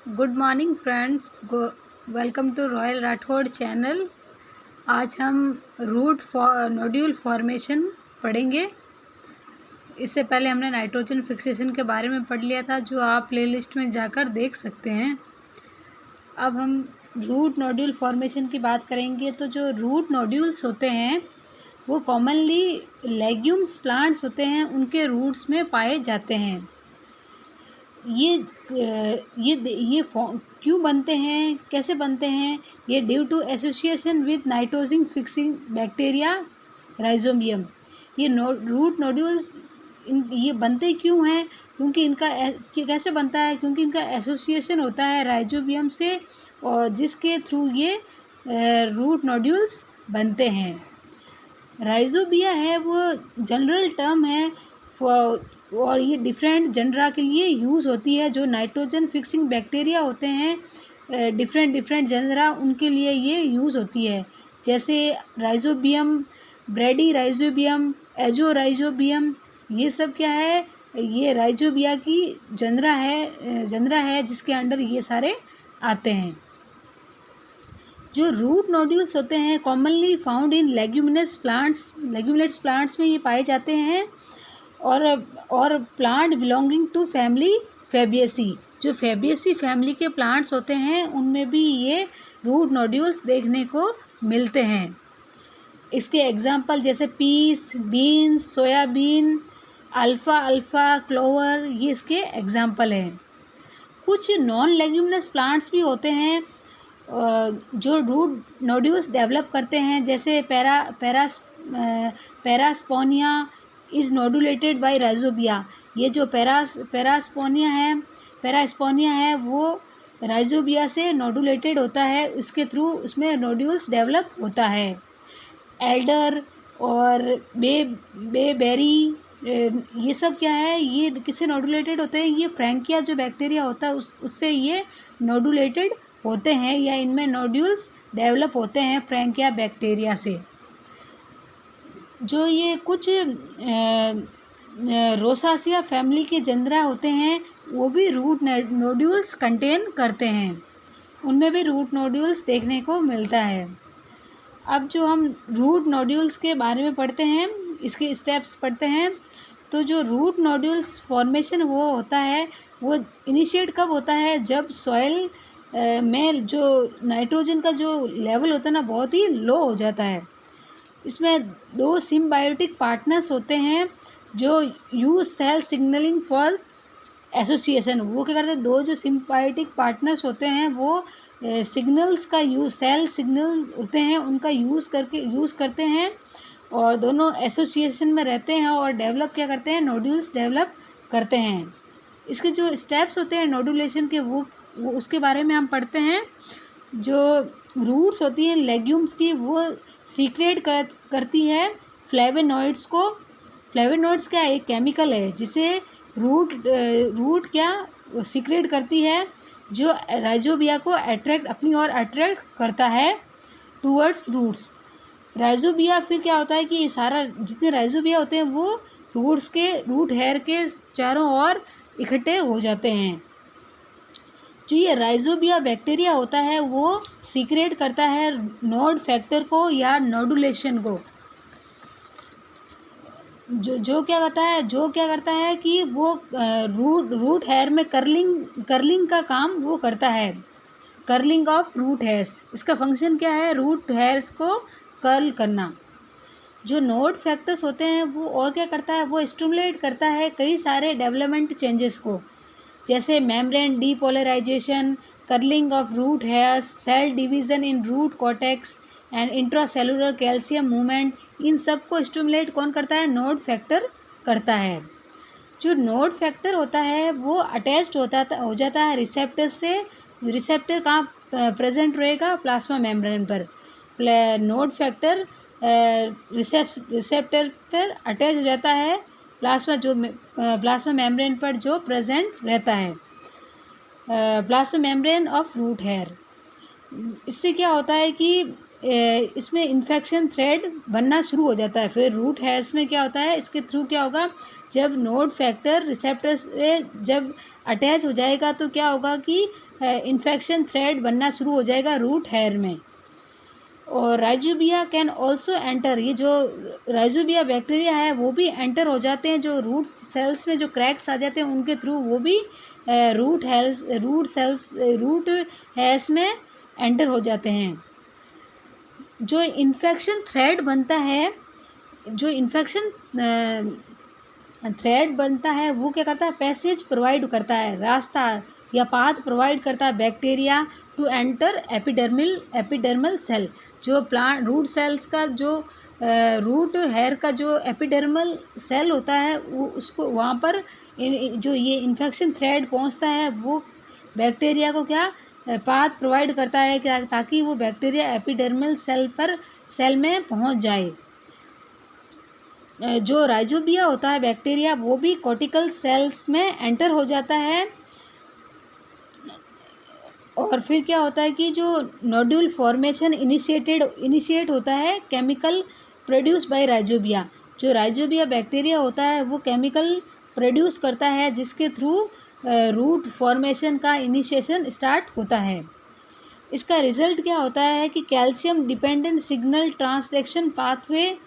Good morning friends, welcome to Royal Rathore channel. आज हम root nodule formation पढ़ेंगे। इससे पहले हमने नाइट्रोजन फिक्सेशन के बारे में पढ़ लिया था, जो आप प्लेलिस्ट में जाकर देख सकते हैं। अब हम रूट नोड्यूल फॉर्मेशन की बात करेंगे। तो जो रूट नोड्यूल्स होते हैं वो कॉमनली लेग्यूम्स प्लांट्स होते हैं, उनके रूट्स में पाए जाते हैं। ये क्यों बनते हैं, कैसे बनते हैं? ये due to association with nitrogen fixing bacteria rhizobium. ये रूट नोड्यूल्स ये बनते क्यों हैं? क्योंकि इनका कैसे बनता है? क्योंकि इनका एसोसिएशन होता है राइजोबियम से, और जिसके थ्रू ये रूट नोड्यूल्स बनते हैं। राइजोबिया है वो जनरल टर्म है और ये डिफरेंट जनरा के लिए यूज़ होती है। जो नाइट्रोजन फिक्सिंग बैक्टीरिया होते हैं डिफरेंट जनरा, उनके लिए ये यूज़ होती है। जैसे राइजोबियम, ब्रेडी राइजोबियम, एजो राइजोबियम, ये सब क्या है? ये राइजोबिया की जनरा है जिसके अंडर ये सारे आते हैं। जो रूट नोड्यूल्स होते हैं commonly found in leguminous plants में ये पाए जाते हैं, और प्लांट बिलोंगिंग टू फैमिली फैबियसी। जो फैबियसी फैमिली के प्लांट्स होते हैं उनमें भी ये रूट नोड्यूल्स देखने को मिलते हैं। इसके एग्जांपल जैसे peas, beans, soybean, alpha clover, ये इसके एग्जांपल हैं। कुछ नॉन लेग्यूमिनस प्लांट्स भी होते हैं जो रूट नोड्यूल्स डेवलप करते हैं, जैसे पैरास्पोनिया इज़ नोडुलेटेड बाय राइजोबिया। ये जो पैरास्पोनिया है वो राइजोबिया से नोडुलेटेड होता है, उसके थ्रू उसमें नोड्यूल्स डेवलप होता है। एल्डर और बेबेरी, ये सब क्या है? ये किससे नोडुलेटेड होते हैं? ये फ्रैंकिया जो बैक्टीरिया होता है उससे ये नोडुलेटेड होते हैं, या इनमें नोड्यूल्स डेवलप होते हैं फ्रैंकिया बैक्टीरिया से। जो ये कुछ रोसासिया फैमिली के जनरा होते हैं वो भी रूट नोड्यूल्स कंटेन करते हैं, उनमें भी रूट नोड्यूल्स देखने को मिलता है। अब जो हम रूट नोड्यूल्स के बारे में पढ़ते हैं, इसके स्टेप्स पढ़ते हैं। तो जो रूट नोड्यूल्स फॉर्मेशन वो होता है वो इनिशिएट कब होता है? जब सॉइल में जो नाइट्रोजन का जो लेवल होता है ना, बहुत ही लो हो जाता है। इसमें दो सिम्बायोटिक पार्टनर्स होते हैं जो use cell signalling for association. वो क्या करते हैं? दो जो सिम्बायोटिक पार्टनर्स होते हैं वो सिग्नल्स का यूज, सेल सिग्नल होते हैं उनका यूज़ करते हैं, और दोनों एसोसिएशन में रहते हैं और डेवलप क्या करते हैं? नोड्यूल्स डेवलप करते हैं। इसके जो स्टेप्स होते हैं नोडुलेशन के वो उसके बारे में हम पढ़ते हैं। जो रूट्स होती हैं लेग्यूम्स की वो सीक्रेट करती है फ्लेवोनॉइड्स को। फ्लेवोनॉइड्स क्या एक केमिकल है जिसे रूट क्या सीक्रेट करती है, जो राइजोबिया को अपनी ओर अट्रैक्ट करता है टूवर्ड्स रूट्स। राइजोबिया फिर क्या होता है कि ये सारा जितने राइजोबिया होते हैं वो रूट हेयर के चारों ओर इकट्ठे हो जाते हैं। जो ये राइजोबिया बैक्टीरिया होता है वो सीक्रेट करता है नोड फैक्टर को या नोडुलेशन को। जो क्या करता है कि वो रूट हेयर में कर्लिंग का काम वो करता है, कर्लिंग ऑफ रूट हेयर्स। इसका फंक्शन क्या है? रूट हेयर्स को कर्ल करना। जो नोड फैक्टर्स होते हैं वो और क्या करता है? वो स्टिमुलेट करता है कई सारे डेवलपमेंट चेंजेस को, जैसे membrane depolarization, curling of root hairs, cell division in root cortex and intracellular calcium movement. इन सब को स्टिमुलेट कौन करता है? नोड फैक्टर करता है। जो नोड फैक्टर होता है वो अटैच्ड हो जाता है रिसेप्टर से। रिसेप्टर कहाँ प्रेजेंट रहेगा? प्लाज्मा मेम्ब्रेन पर। नोड फैक्टर रिसेप्टर पर अटैच हो जाता है प्लाज्मा मेम्ब्रेन पर जो प्रेजेंट रहता है, plasma membrane of root hair. इससे क्या होता है कि इसमें इन्फेक्शन थ्रेड बनना शुरू हो जाता है। फिर रूट हेयर्स में क्या होता है, इसके थ्रू क्या होगा, जब नोड फैक्टर रिसेप्टर से जब अटैच हो जाएगा तो क्या होगा कि इन्फेक्शन थ्रेड बनना शुरू हो जाएगा रूट हेयर में। और राइजोबिया कैन ऑल्सो एंटर, ये जो राइजोबिया बैक्टीरिया है वो भी एंटर हो जाते हैं, जो रूट सेल्स में जो क्रैक्स आ जाते हैं उनके थ्रू वो भी रूट हेयर्स में एंटर हो जाते हैं। जो इन्फेक्शन थ्रेड बनता है, जो इन्फेक्शन थ्रेड बनता है वो क्या करता है, पैसेज प्रोवाइड करता है, रास्ता या पाथ प्रोवाइड करता है bacteria to enter epidermal cell. जो प्लांट रूट सेल्स का जो रूट हेयर का जो एपिडर्मल सेल होता है वो उसको वहाँ पर जो ये इन्फेक्शन थ्रेड पहुँचता है वो बैक्टीरिया को क्या पाथ प्रोवाइड करता है क्या, ताकि वो बैक्टीरिया एपिडर्मल सेल में पहुँच जाए। जो राइजोबिया होता है बैक्टीरिया वो भी कॉर्टिकल सेल्स में एंटर हो जाता है। और फिर क्या होता है कि जो नोड्यूल फॉर्मेशन इनिशिएट होता है केमिकल प्रोड्यूस बाय राइजोबिया। जो राइजोबिया बैक्टीरिया होता है वो केमिकल प्रोड्यूस करता है जिसके थ्रू रूट फॉर्मेशन का इनिशिएशन स्टार्ट होता है। इसका रिजल्ट क्या होता है कि calcium dependent signal transduction pathway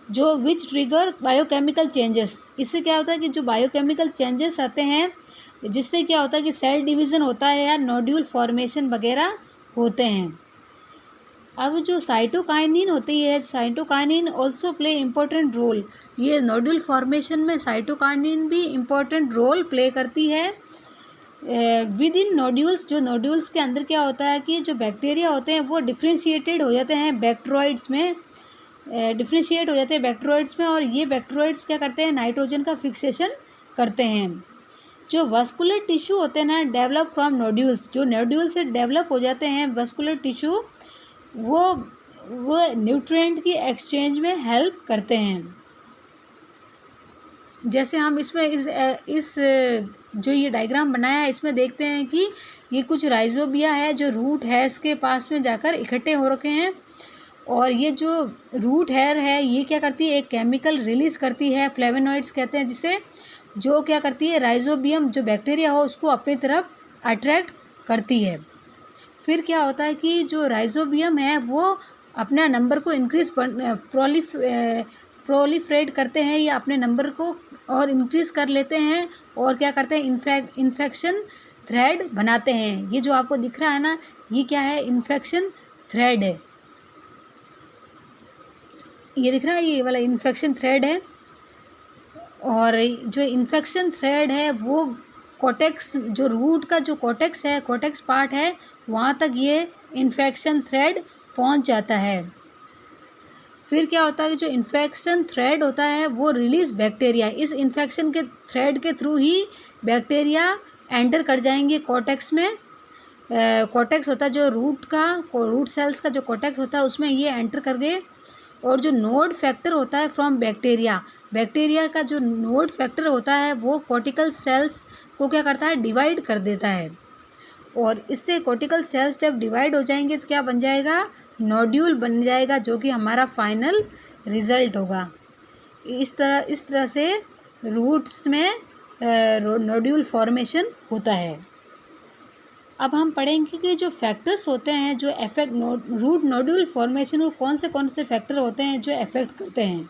जो विच ट्रिगर बायोकेमिकल चेंजेस। इससे क्या होता है कि जो बायोकेमिकल चेंजेस आते हैं जिससे क्या होता है कि सेल डिवीज़न होता है या नोड्यूल फॉर्मेशन वगैरह होते हैं। अब जो साइटोकाइनिन होती है, cytokinin also play important role. ये नोड्यूल फॉर्मेशन में साइटोकाइनिन भी इम्पोर्टेंट रोल प्ले करती है। विद इन नोड्यूल्स, जो नोड्यूल्स के अंदर क्या होता है कि जो बैक्टीरिया होते हैं वो डिफ्रेंशिएटेड हो जाते हैं बैक्टीरोइड्स में, और ये बैक्टीरोइड्स क्या करते हैं, नाइट्रोजन का फिक्सेशन करते हैं। जो वस्कुलर टिश्यू होते हैं ना डेवलप फ्रॉम नोड्यूल्स, जो नोड्यूल से डेवलप हो जाते हैं वस्कुलर टिश्यू, वो न्यूट्रिएंट की एक्सचेंज में हेल्प करते हैं। जैसे हम इसमें इस जो ये डायग्राम बनाया है इसमें देखते हैं कि ये कुछ राइजोबिया है जो रूट हेयर्स के पास में जाकर इकट्ठे हो रखे हैं। और ये जो रूट हेयर है ये क्या करती है, एक केमिकल रिलीज़ करती है, फ्लेवोनॉइड्स कहते हैं जिसे, जो क्या करती है राइजोबियम जो बैक्टीरिया हो उसको अपनी तरफ अट्रैक्ट करती है। फिर क्या होता है कि जो राइजोबियम है वो अपना नंबर को इंक्रीज प्रोलिफरेट करते हैं या अपने नंबर को और इंक्रीज़ कर लेते हैं और क्या करते हैं, इन्फेक्शन थ्रेड बनाते हैं। ये जो आपको दिख रहा है ना ये क्या है, इन्फेक्शन थ्रेड है। ये दिख रहा है, ये वाला इन्फेक्शन थ्रेड है। और जो इन्फेक्शन थ्रेड है वो कोटेक्स, जो रूट का जो कोटेक्स है, कोटेक्स पार्ट है, वहाँ तक ये इन्फेक्शन थ्रेड पहुँच जाता है। फिर क्या होता है कि जो इन्फेक्शन थ्रेड होता है वो रिलीज़ बैक्टीरिया, इस इन्फेक्शन के थ्रेड के थ्रू ही बैक्टीरिया एंटर कर जाएंगे कोटेक्स में। कोटेक्स होता है जो रूट सेल्स का जो कोटेक्स होता है उसमें ये एंटर कर गए। और जो नोड फैक्टर होता है फ्रॉम बैक्टीरिया का जो नोड फैक्टर होता है वो कॉर्टिकल सेल्स को क्या करता है, डिवाइड कर देता है। और इससे कॉर्टिकल सेल्स जब डिवाइड हो जाएंगे तो क्या बन जाएगा, नोड्यूल बन जाएगा, जो कि हमारा फाइनल रिजल्ट होगा। इस तरह से रूट्स में नोड्यूल फॉर्मेशन होता है। अब हम पढ़ेंगे कि जो फैक्टर्स होते हैं जो अफेक्ट रूट नोड्यूल फॉर्मेशन को, कौन से फैक्टर होते हैं जो अफेक्ट करते हैं।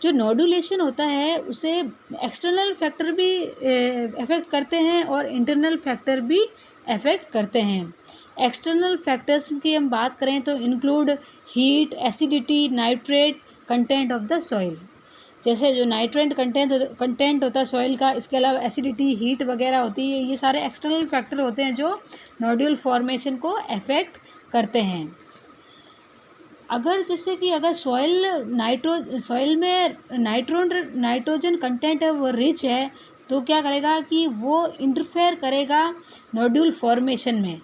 जो नोडुलेशन होता है उसे एक्सटर्नल फैक्टर भी अफेक्ट करते हैं और इंटरनल फैक्टर भी अफेक्ट करते हैं। एक्सटर्नल फैक्टर्स की हम बात करें तो include heat, acidity, nitrate content of the soil. जैसे जो नाइट्रेट कंटेंट होता है सॉइल का, इसके अलावा एसिडिटी, हीट वगैरह होती है, ये सारे एक्सटर्नल फैक्टर होते हैं जो नोड्यूल फॉर्मेशन को अफेक्ट करते हैं। अगर जैसे कि अगर सॉइल में नाइट्रोजन कंटेंट है वो रिच है तो क्या करेगा कि वो इंटरफेयर करेगा नोड्यूल फॉर्मेशन में।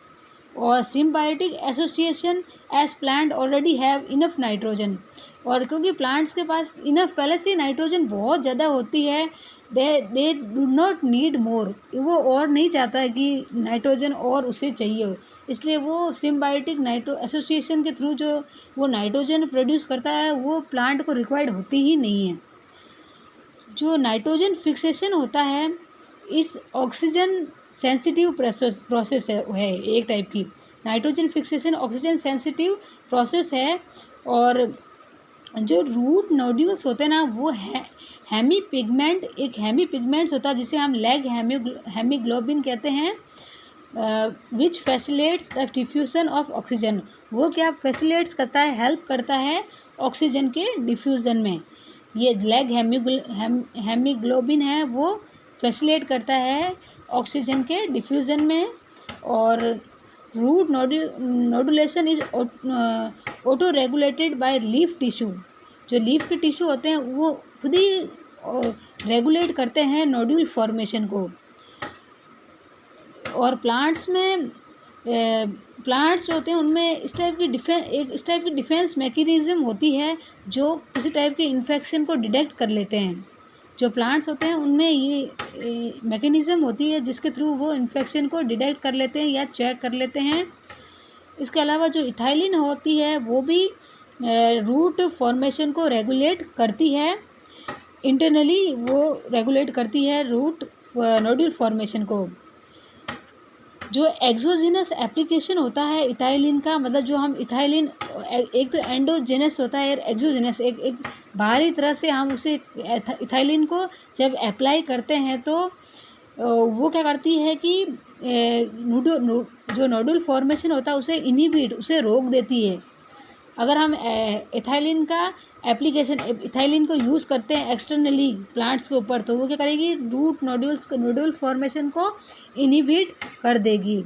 और symbiotic association as plant already have enough nitrogen, और क्योंकि प्लांट्स के पास इनफ पहले से नाइट्रोजन बहुत ज़्यादा होती है, they do not need more, वो और नहीं चाहता है कि नाइट्रोजन और उसे चाहिए हो, इसलिए वो सिम्बायोटिक नाइट्रो एसोसिएशन के थ्रू जो वो नाइट्रोजन प्रोड्यूस करता है वो प्लांट को रिक्वायर्ड होती ही नहीं है। जो नाइट्रोजन फिक्सेशन होता है इस ऑक्सीजन सेंसिटिव प्रोसेस है एक टाइप की। Nitrogen fixation oxygen sensitive process है। और जो रूट नोड्यूल्स होते हैं ना वो हेमी पिगमेंट, एक हेमी पिगमेंट्स होता है जिसे हम लैग हेमीग्लोबिन कहते हैं, विच फैसिलेट्स द डिफ्यूज़न ऑफ ऑक्सीजन। वो क्या फैसिलेट्स करता है, हेल्प करता है ऑक्सीजन के डिफ्यूज़न में। ये लैग हेमीग्लोबिन है वो फैसिलेट करता है ऑक्सीजन के डिफ्यूज़न में। और root nodulation is auto regulated by leaf tissue. जो लीफ के टिश्यू होते हैं वो खुद ही रेगुलेट करते हैं नोड्यूल फॉर्मेशन को। और प्लांट्स में प्लांट्स होते हैं उनमें इस टाइप की डिफेंस मैकेनिज्म होती है जो किसी टाइप के इन्फेक्शन को डिटेक्ट कर लेते हैं। जो प्लांट्स होते हैं उनमें ये मैकेनिज्म होती है जिसके थ्रू वो इन्फेक्शन को डिटेक्ट कर लेते हैं या चेक कर लेते हैं। इसके अलावा जो इथाइलिन होती है वो भी रूट फॉर्मेशन को रेगुलेट करती है, इंटरनली वो रेगुलेट करती है रूट नोड्यूल फॉर्मेशन को। जो एक्सोजिनस एप्लीकेशन होता है इथाइलिन का, मतलब जो हम इथाइलिन, एक तो एंडोजेनस होता है और एक्सोजिनस, एक बाहरी तरह से हम उसे इथाइलिन को जब अप्लाई करते हैं तो वो क्या करती है कि जो नोडुल फॉर्मेशन होता है उसे इनहिबिट, उसे रोक देती है। अगर हम इथाइलिन का एप्लीकेशन, इथाइलिन को यूज़ करते हैं एक्सटर्नली प्लांट्स के ऊपर तो वो क्या करेगी, रूट नोड्यूल फॉर्मेशन को इनहिबिट कर देगी।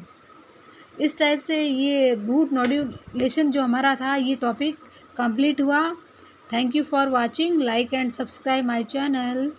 इस टाइप से ये रूट नोड्यूलेशन जो हमारा था ये टॉपिक कंप्लीट हुआ। Thank you for watching, like and subscribe my channel.